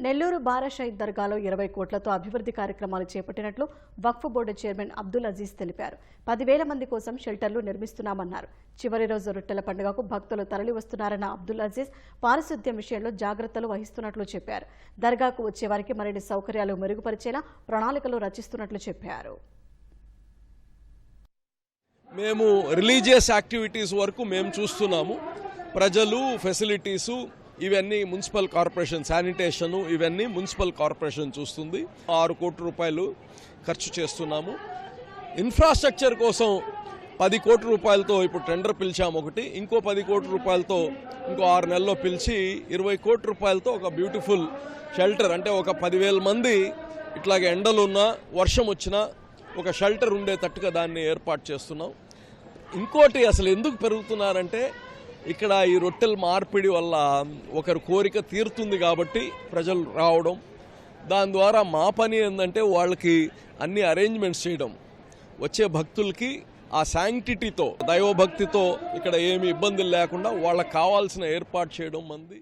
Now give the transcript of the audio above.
నెల్లూరు బారాషాయిద్ దర్గాలో 20 కోట్లతో అభివృద్ధి కార్యక్రమాలు చేపట్టినట్లు వక్ఫ్ బోర్డు చైర్మన్ అబ్దుల్ అజీజ్ తెలిపారు. 10,000 మంది కోసం షెల్టర్లు నిర్మిస్తున్నామన్నారు. చివరి రోజు రొట్టెల పండుగకు భక్తులు తరలివస్తున్నారన్న అబ్దుల్ అజీజ్ పారిశుద్ధ్యం విషయంలో జాగ్రత్తలు వహిస్తున్నట్లు చెప్పారు. దర్గాకు వచ్చేవారికి మరిన్ని సౌకర్యాలు మెరుగుపరిచేలా ప్రణాళికలు రచిస్తున్నట్లు చెప్పారు. మేము రిలీజియస్ యాక్టివిటీస్ వరకు మేము చూస్తున్నాము. ప్రజలు, ఫెసిలిటీసు ఇవన్నీ మున్సిపల్ కార్పొరేషన్, శానిటేషను ఇవన్నీ మున్సిపల్ కార్పొరేషన్ చూస్తుంది. 6 కోట్ల రూపాయలు ఖర్చు చేస్తున్నాము. ఇన్ఫ్రాస్ట్రక్చర్ కోసం 10 కోట్ల రూపాయలతో ఇప్పుడు టెండర్ పిలిచాము ఒకటి. ఇంకో 10 కోట్ల రూపాయలతో ఇంకో 6 నెలల్లో పిలిచి 20 కోట్ల రూపాయలతో ఒక బ్యూటిఫుల్ షెల్టర్, అంటే ఒక 10,000 మంది ఇట్లాగే ఎండలున్నా వర్షం వచ్చినా ఒక షెల్టర్ ఉండేటట్టుగా దాన్ని ఏర్పాటు చేస్తున్నాం. ఇంకోటి అసలు ఎందుకు పెరుగుతున్నారంటే ఇక్కడ ఈ రొట్టెల మార్పిడి వల్ల ఒకరి కోరిక తీరుతుంది కాబట్టి ప్రజలు రావడం. దాని ద్వారా మా పని ఏంటంటే వాళ్ళకి అన్ని అరేంజ్మెంట్స్ చేయడం, వచ్చే భక్తులకి ఆ శాంక్టిటీతో, దైవభక్తితో ఇక్కడ ఏమి ఇబ్బందులు లేకుండా వాళ్ళకి కావాల్సిన ఏర్పాటు చేయడం మంది.